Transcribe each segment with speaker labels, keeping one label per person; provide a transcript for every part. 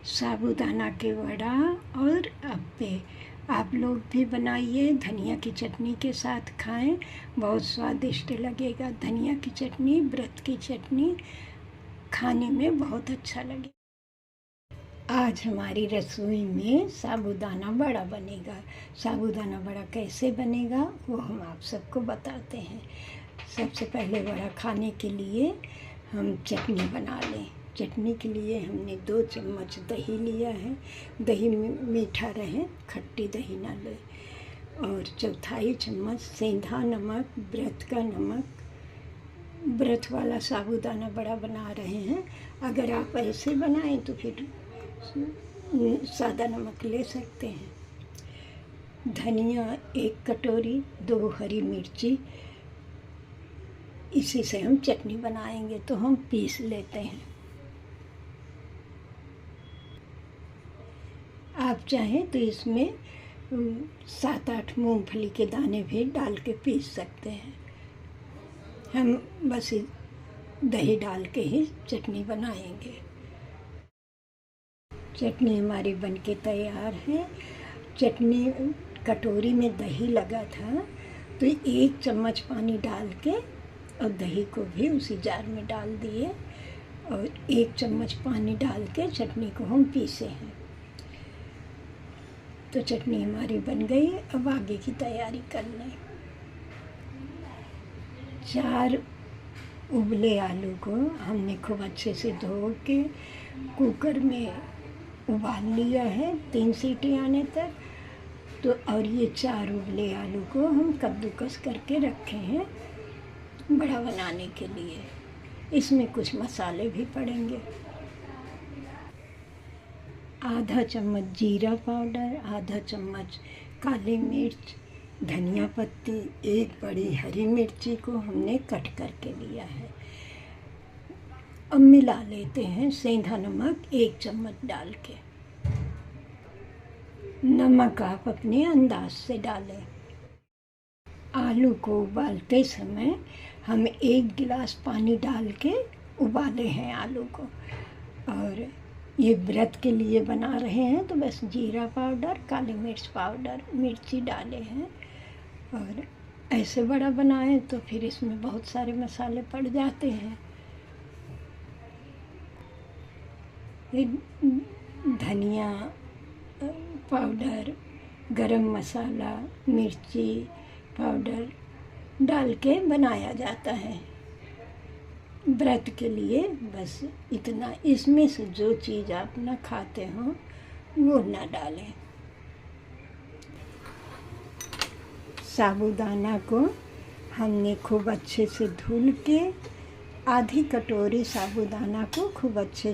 Speaker 1: साबूदाना के वड़ा और अप्पे आप लोग भी बनाइए, धनिया की चटनी के साथ खाएं, बहुत स्वादिष्ट लगेगा। धनिया की चटनी, व्रत की चटनी खाने में बहुत अच्छा लगेगा। आज हमारी रसोई में साबूदाना वड़ा बनेगा। साबूदाना वड़ा कैसे बनेगा वो हम आप सबको बताते हैं। सबसे पहले वड़ा खाने के लिए हम चटनी बना लें। चटनी के लिए हमने 2 चम्मच दही लिया है। दही मीठा रहे, खट्टी दही ना ले। और 1/4 चम्मच सेंधा नमक, व्रत का नमक। व्रत वाला साबूदाना बड़ा बना रहे हैं। अगर आप ऐसे बनाएं तो फिर सादा नमक ले सकते हैं। धनिया 1 कटोरी, 2 हरी मिर्ची। इसी से हम चटनी बनाएंगे तो हम पीस लेते हैं। आप चाहें तो इसमें 7-8 मूंगफली के दाने भी डाल के पीस सकते हैं। हम बस दही डाल के ही चटनी बनाएंगे। चटनी हमारी बनके तैयार है। चटनी कटोरी में दही लगा था तो 1 चम्मच पानी डाल के और दही को भी उसी जार में डाल दिए और 1 चम्मच पानी डाल के चटनी को हम पीसे हैं। तो चटनी हमारी बन गई। अब आगे की तैयारी कर लें। 4 उबले आलू को हमने खूब अच्छे से धो के कुकर में उबाल लिया है 3 सीटी आने तक। तो और ये 4 उबले आलू को हम कद्दूकस करके रखे हैं बड़ा बनाने के लिए। इसमें कुछ मसाले भी पड़ेंगे। आधा चम्मच जीरा पाउडर, आधा चम्मच काली मिर्च, धनिया पत्ती, 1 बड़ी हरी मिर्ची को हमने कट करके लिया है। अब मिला लेते हैं। सेंधा नमक 1 चम्मच डाल के। नमक आप अपने अंदाज से डालें। आलू को उबालते समय हम 1 गिलास पानी डाल के उबाले हैं आलू को। और ये व्रत के लिए बना रहे हैं तो बस जीरा पाउडर, काली मिर्च पाउडर, मिर्ची डाले हैं। और ऐसे बड़ा बनाएं तो फिर इसमें बहुत सारे मसाले पड़ जाते हैं। धनिया पाउडर, गरम मसाला, मिर्ची पाउडर डाल के बनाया जाता है व्रत के लिए। बस इतना। इसमें से जो चीज़ आप ना खाते हो वो ना डालें। साबूदाना को हमने खूब अच्छे से धुल के आधी कटोरी साबूदाना को खूब अच्छे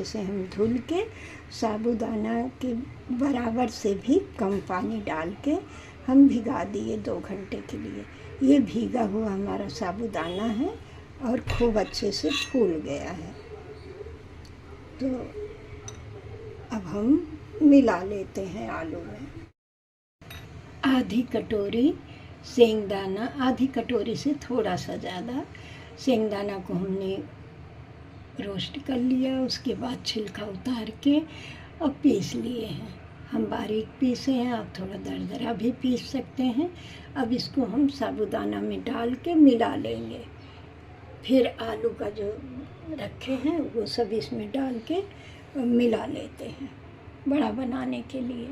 Speaker 1: से हम धुल के साबूदाना के बराबर से भी कम पानी डाल के हम भिगा दिए 2 घंटे के लिए। ये भीगा हुआ हमारा साबूदाना है और खूब अच्छे से फूल गया है। तो अब हम मिला लेते हैं आलू में। आधी कटोरी सेंगदाना, आधी कटोरी से थोड़ा सा ज़्यादा सेंगदाना को हमने रोस्ट कर लिया। उसके बाद छिलका उतार के और पीस लिए हैं। हम बारीक पीसे हैं, आप थोड़ा दरदरा भी पीस सकते हैं। अब इसको हम साबूदाना में डाल के मिला लेंगे। फिर आलू का जो रखे हैं वो सब इसमें डाल के मिला लेते हैं बड़ा बनाने के लिए।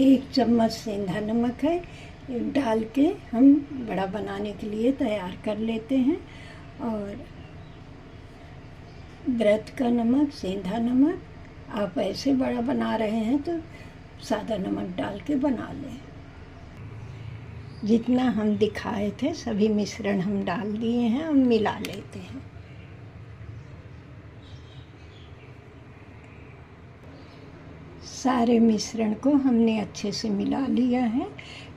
Speaker 1: 1 चम्मच सेंधा नमक है, डाल के हम बड़ा बनाने के लिए तैयार कर लेते हैं। और व्रत का नमक, सेंधा नमक, आप ऐसे बड़ा बना रहे हैं तो सादा नमक डाल के बना लें। जितना हम दिखाए थे सभी मिश्रण हम डाल दिए हैं। हम मिला लेते हैं। सारे मिश्रण को हमने अच्छे से मिला लिया है।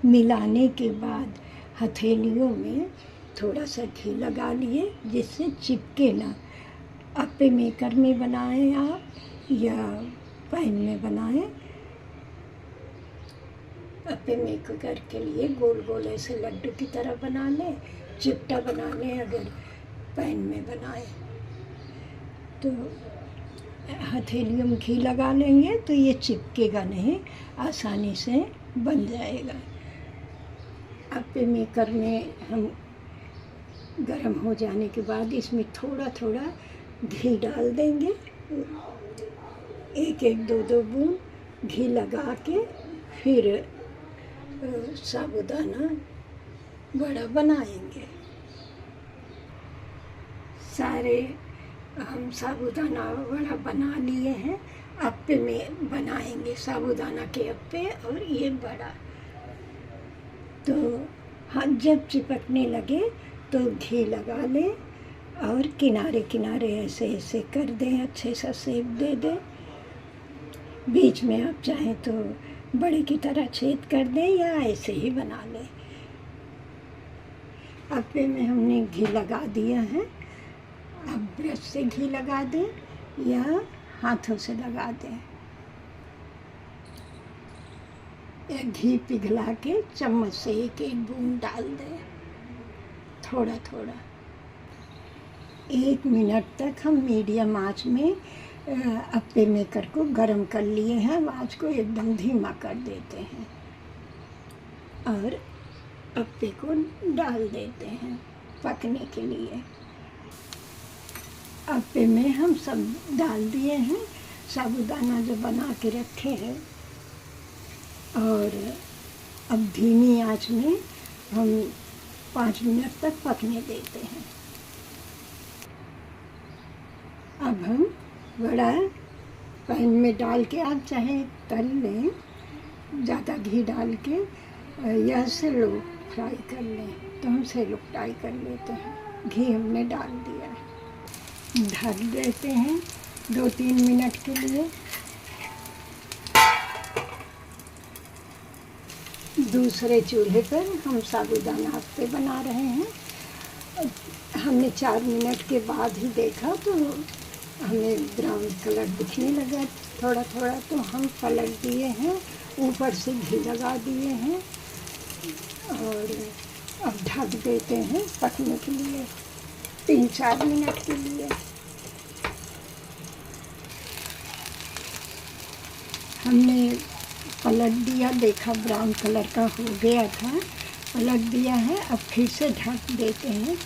Speaker 1: मिलाने के बाद हथेलियों में थोड़ा सा घी लगा लिए जिससे चिपके ना। अप्पे मेकर में बनाएं आप या पैन में बनाएं। अप्पे मेकर के लिए गोल गोल ऐसे लड्डू की तरह बना लें चिपटा बना लें, अगर पैन में बनाए तो हथेलियों में घी लगा लेंगे तो ये चिपकेगा नहीं, आसानी से बन जाएगा। अप्पे मेकर में हम गरम हो जाने के बाद इसमें थोड़ा थोड़ा घी डाल देंगे, एक एक दो दो बूंद घी लगा के फिर साबूदाना वड़ा बनाएंगे। सारे हम साबूदाना वड़ा बना लिए हैं, अप्पे में बनाएंगे साबूदाना के अप्पे और ये वड़ा। तो हाथ जब चिपकने लगे तो घी लगा लें और किनारे किनारे ऐसे ऐसे कर दें, अच्छे सा शेप दे दें। बीच में आप चाहें तो बड़े की तरह छेद कर दें या ऐसे ही बना लें। अप्पे में हमने घी लगा दिया है, अब ब्रश से घी लगा दें या हाथों से लगा दें, या घी पिघला के चम्मच से एक एक बूंद डाल दें, थोड़ा थोड़ा। 1 मिनट तक हम मीडियम आंच में अप्पे मेकर को गरम कर लिए हैं। आंच को एकदम धीमा कर देते हैं और अप्पे को डाल देते हैं पकने के लिए। अप्पे में हम सब डाल दिए हैं, साबूदाना जो बना के रखे हैं, और अब धीमी आंच में हम 5 मिनट तक पकने देते हैं। अब हम वड़ा पैन में डाल के, आप चाहे तल लें ज़्यादा घी डाल के, या सेलो फ्राई कर लें, तो हम सेलो फ्राई कर लेते हैं। घी हमने डाल दिया है, ढक देते हैं 2-3 मिनट के लिए। दूसरे चूल्हे पर हम साबूदाना अप्पे बना रहे हैं। हमने 4 मिनट के बाद ही देखा तो हमें ब्राउन कलर दिखने लगा थोड़ा थोड़ा, तो हम पलट दिए हैं, ऊपर से घी लगा दिए हैं और अब ढक देते हैं पकने के लिए 3-4 मिनट के लिए। हमने पलट दिया, देखा ब्राउन कलर का हो गया था, पलट दिया है। अब फिर से ढक देते हैं,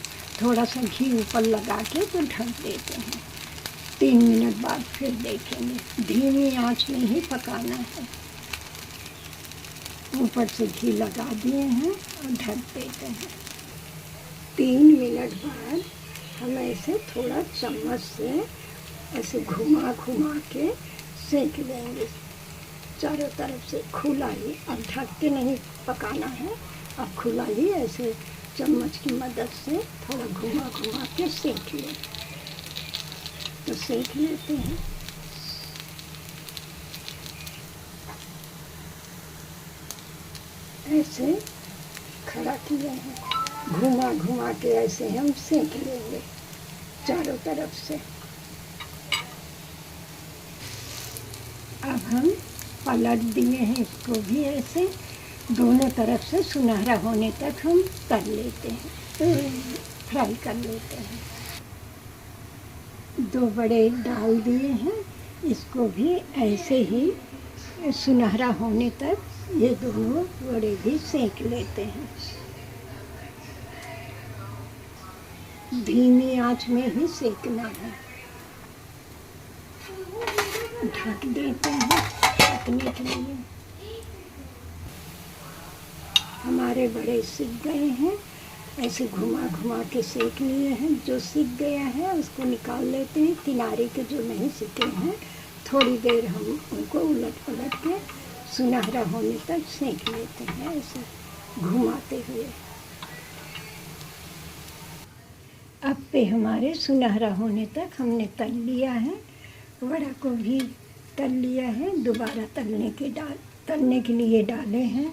Speaker 1: थोड़ा सा घी ऊपर लगा के तो ढक देते हैं। 3 मिनट बाद फिर देखेंगे। धीमी आंच में ही पकाना है। ऊपर से घी लगा दिए हैं और ढक देते हैं। 3 मिनट बाद हम ऐसे थोड़ा चम्मच से ऐसे घुमा घुमा के सेक लेंगे चारों तरफ से, खुला ही। अब ढक के नहीं पकाना है, अब खुला ही ऐसे चम्मच की मदद से थोड़ा घुमा घुमा के सेक लें। तो सेक लेते हैं। ऐसे खड़ा किया है, घुमा घुमा के ऐसे हम सेक लेंगे चारों तरफ से। अब हम पलट दिए हैं इसको भी, ऐसे दोनों तरफ से सुनहरा होने तक हम तल लेते हैं, फ्राई कर लेते हैं। 2 बड़े डाल दिए हैं, इसको भी ऐसे ही सुनहरा होने तक ये दोनों बड़े भी सेक लेते हैं। धीमी आंच में ही सेकना है। ढक देते हैं पकने के लिए। हमारे बड़े सिक गए हैं, ऐसे घुमा घुमा के सेक लिए हैं। जो सिक गया है उसको निकाल लेते हैं। किनारे के जो नहीं सिके हैं, थोड़ी देर हम उनको उलट पलट के सुनहरा होने तक सेक लेते हैं, ऐसे घुमाते हुए। अप्पे हमारे सुनहरा होने तक हमने तल लिया है। वड़ा को भी तल लिया है, दोबारा तलने के लिए डाले हैं।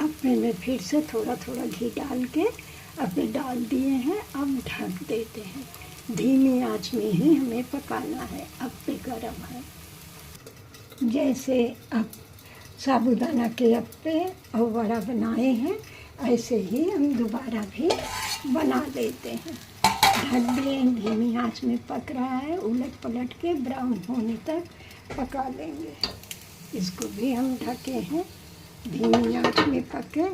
Speaker 1: अप्पे में फिर से थोड़ा थोड़ा घी डाल के अप्पे डाल दिए हैं। अब ढक देते हैं। धीमी आंच में ही हमें पकाना है, अप्पे गरम है। जैसे अब साबूदाना के अप्पे और वड़ा बनाए हैं, ऐसे ही हम दोबारा भी बना लेते हैं। ढक दें, धीमी आंच में पक रहा है, उलट पलट के ब्राउन होने तक पका लेंगे। इसको भी हम ढके हैं, धीमी आंच में पके।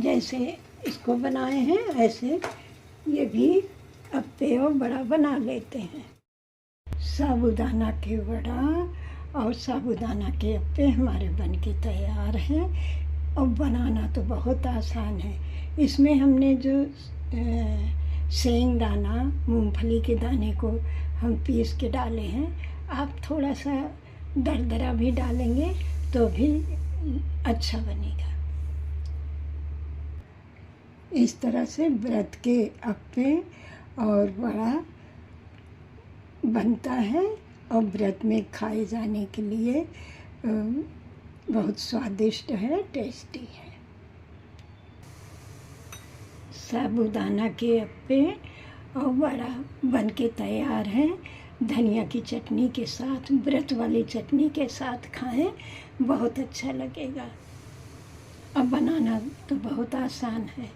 Speaker 1: जैसे इसको बनाए हैं ऐसे ये भी अप्पे और बड़ा बना लेते हैं। साबूदाना के वड़ा और साबूदाना के अप्पे हमारे बनके तैयार हैं और बनाना तो बहुत आसान है। इसमें हमने जो सेंग दाना, मूंगफली के दाने को हम पीस के डाले हैं। आप थोड़ा सा दरदरा भी डालेंगे तो भी अच्छा बनेगा। इस तरह से व्रत के अप्पे और वड़ा बनता है और व्रत में खाए जाने के लिए बहुत स्वादिष्ट है, टेस्टी है। साबूदाना के अप्पे और वड़ा बनके तैयार है। धनिया की चटनी के साथ, व्रत वाली चटनी के साथ खाएं, बहुत अच्छा लगेगा। अब बनाना तो बहुत आसान है।